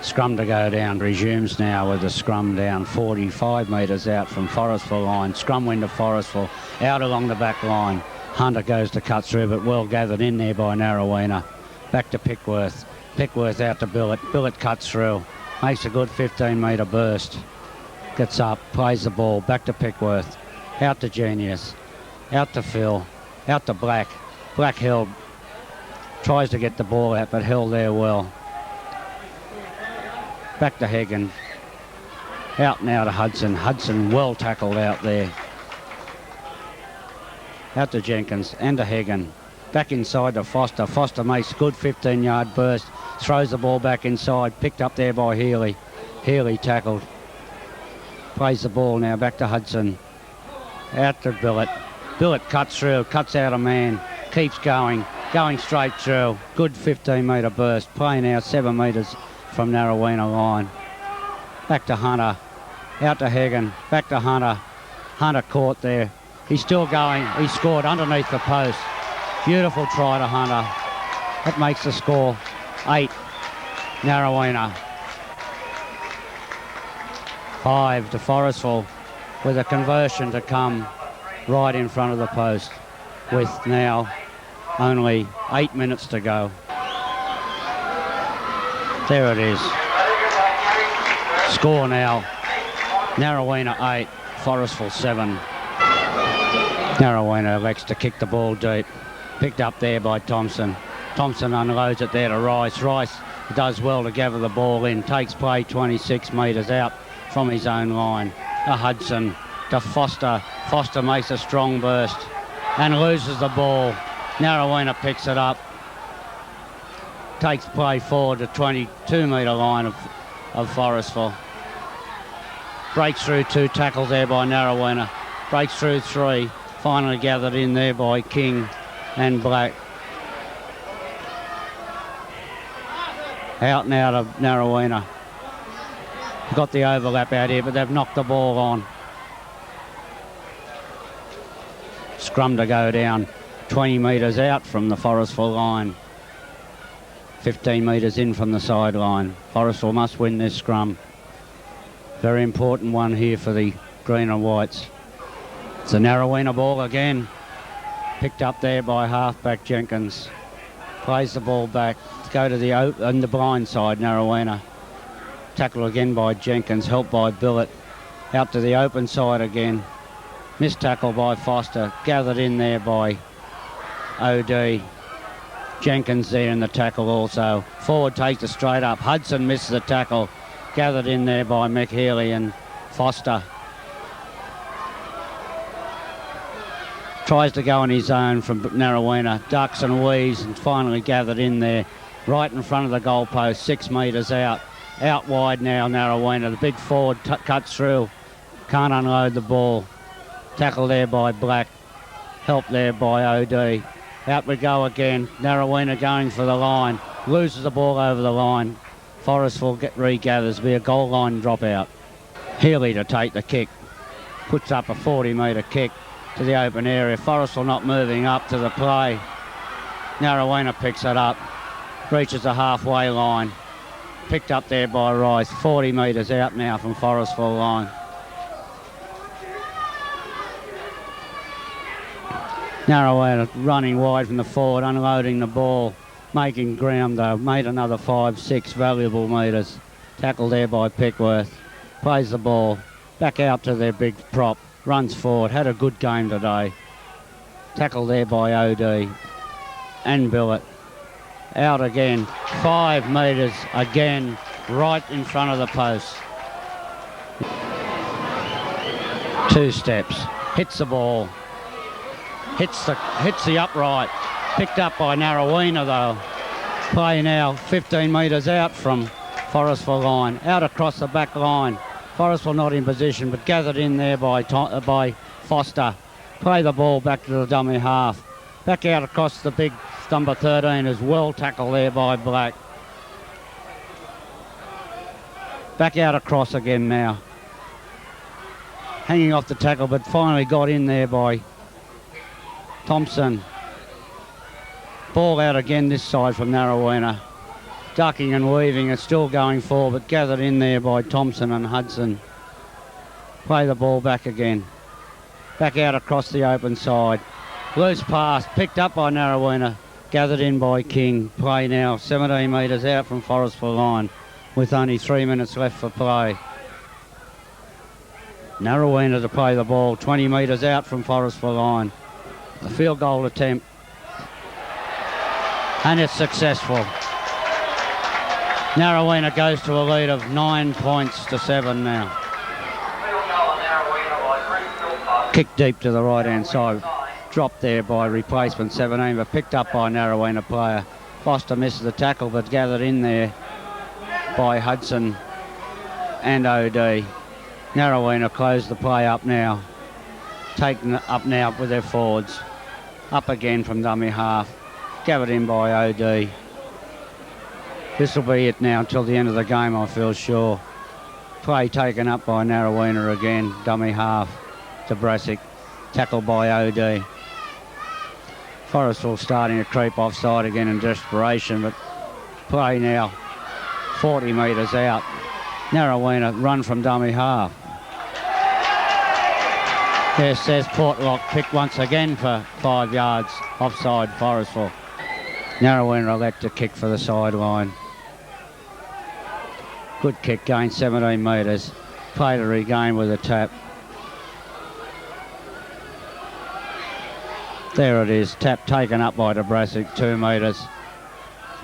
Scrum to go down. Resumes now with the scrum down 45 metres out from Forestville line. Scrum win to Forestville. Out along the back line. Hunter goes to cut through, but well gathered in there by Narraweena. Back to Pickworth. Pickworth out to Billett. Billett cuts through. Makes a good 15-metre burst. Gets up, plays the ball, back to Pickworth, out to Genius, out to Phil, out to Black. Black held, tries to get the ball out, but held there well. Back to Hagan, out now to Hudson. Hudson well tackled out there. Out to Jenkins and to Hagan. Back inside to Foster. Foster makes a good 15-yard burst, throws the ball back inside, picked up there by Healy. Healy tackled. Plays the ball now back to Hudson. Out to Billett. Billett cuts through, cuts out a man, keeps going straight through. Good 15-metre burst. Play now 7 metres from Narraweena line. Back to Hunter. Out to Hagan. Back to Hunter. Hunter caught there. He's still going. He scored underneath the post. Beautiful try to Hunter. That makes the score 8. Narraweena. 5 to Forestville, with a conversion to come right in front of the post with now only 8 minutes to go. There it is. Score now, Narraweena 8, Forestville 7. Narraweena elects to kick the ball deep. Picked up there by Thompson. Thompson unloads it there to Rice. Rice does well to gather the ball in, takes play 26 metres out from his own line. To Hudson, to Foster. Foster makes a strong burst and loses the ball. Narraweena picks it up. Takes play forward to 22-metre line of Forestville. Breaks through 2 tackles there by Narraweena. Breaks through 3. Finally gathered in there by King and Black. Out now to Narraweena. Got the overlap out here, but they've knocked the ball on. Scrum to go down 20 metres out from the Forestville line. 15 metres in from the sideline. Forestville must win this scrum. Very important one here for the green and whites. It's a Narraweena ball again. Picked up there by halfback Jenkins. Plays the ball back. Go to the blind side, Narraweena. Tackle again by Jenkins, helped by Billett. Out to the open side again. Missed tackle by Foster. Gathered in there by OD. Jenkins there in the tackle also. Forward takes it straight up. Hudson misses the tackle. Gathered in there by McHealy and Foster. Tries to go on his own from Narraweena. Ducks and weaves and finally gathered in there. Right in front of the goalpost, 6 metres out. Out wide now, Narraweena. The big forward cuts through. Can't unload the ball. Tackle there by Black. Help there by OD. Out we go again. Narraweena going for the line. Loses the ball over the line. Forestville regathers. Be a goal line dropout. Healy to take the kick. Puts up a 40-metre kick to the open area. Forestville not moving up to the play. Narraweena picks it up. Reaches the halfway line. Picked up there by Rice. 40 metres out now from Forestville line. Narraweena running wide from the forward, unloading the ball, making ground though. Made another 5-6 valuable metres. Tackled there by Pickworth. Plays the ball. Back out to their big prop. Runs forward. Had a good game today. Tackled there by OD. And Billet. Out again. 5 metres again. Right in front of the post. 2 steps. Hits the ball. Hits the upright. Picked up by Narraweena though. Play now 15 metres out from Forestville line. Out across the back line. Forestville not in position but gathered in there by Foster. Play the ball back to the dummy half. Back out across the big number 13 as well. Tackle there by Black. Back out across again now. Hanging off the tackle but finally got in there by Thompson. Ball out again this side from Narraweena. Ducking and weaving, it's still going forward, but gathered in there by Thompson and Hudson. Play the ball back again. Back out across the open side. Loose pass, picked up by Narraweena. Gathered in by King. Play now 17 metres out from Forestville line with only 3 minutes left for play. Narraweena to play the ball 20 metres out from Forestville line. The field goal attempt. And it's successful. Narraweena goes to a lead of 9 points to 7 now. Kick deep to the right hand side. Dropped there by replacement 17 but picked up by Narraweena player. Foster misses the tackle but gathered in there by Hudson and OD. Narraweena closed the play up now. Taken up now with their forwards. Up again from dummy half. Gathered in by OD. This will be it now until the end of the game, I feel sure. Play taken up by Narraweena again. Dummy half to Brassick. Tackled by OD. Forestville starting to creep offside again in desperation, but play now 40 metres out. Narraweena run from dummy half. There says Portlock picked once again for 5 yards offside Forestville. Narraweena elect to kick for the sideline. Good kick, gained 17 metres. Play to regain with a tap. There it is, tap taken up by DeBrasic, 2 metres.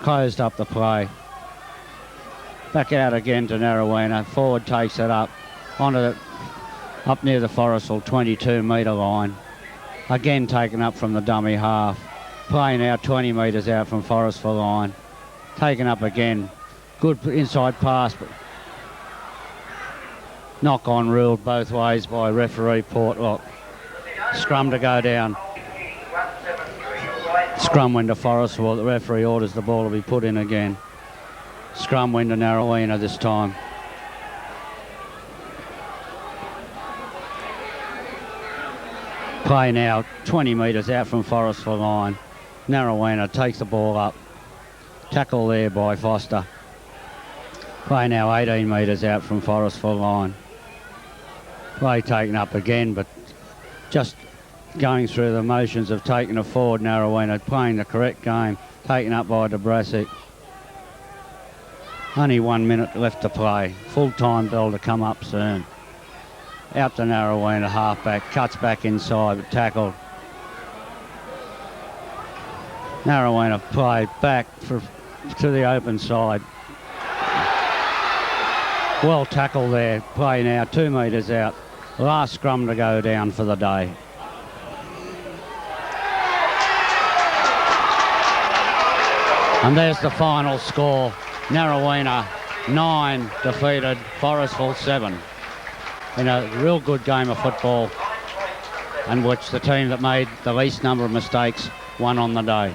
Closed up the play. Back out again to Narraweena. Forward takes it up up near the Forestville 22 metre line. Again taken up from the dummy half. Play now 20 metres out from Forestville line. Taken up again. Good inside pass, but knock on ruled both ways by referee Portlock. Scrum to go down. Scrum win to Forestville. The referee orders the ball to be put in again. Scrum win to Narraweena this time. Play now 20 metres out from Forestville line. Narraweena takes the ball up. Tackle there by Foster. Play now 18 metres out from Forestville line. Play taken up again, but just going through the motions of taking it forward. Narraweena playing the correct game. Taken up by DeBrasic. Only 1 minute left to play. Full-time bell to come up soon. Out to Narraweena, halfback, cuts back inside, but tackled. Narraweena play back to the open side. Well tackled there. Play now 2 metres out. Last scrum to go down for the day. And there's the final score. Narraweena 9 defeated Forestville 7. In a real good game of football, in which the team that made the least number of mistakes won on the day.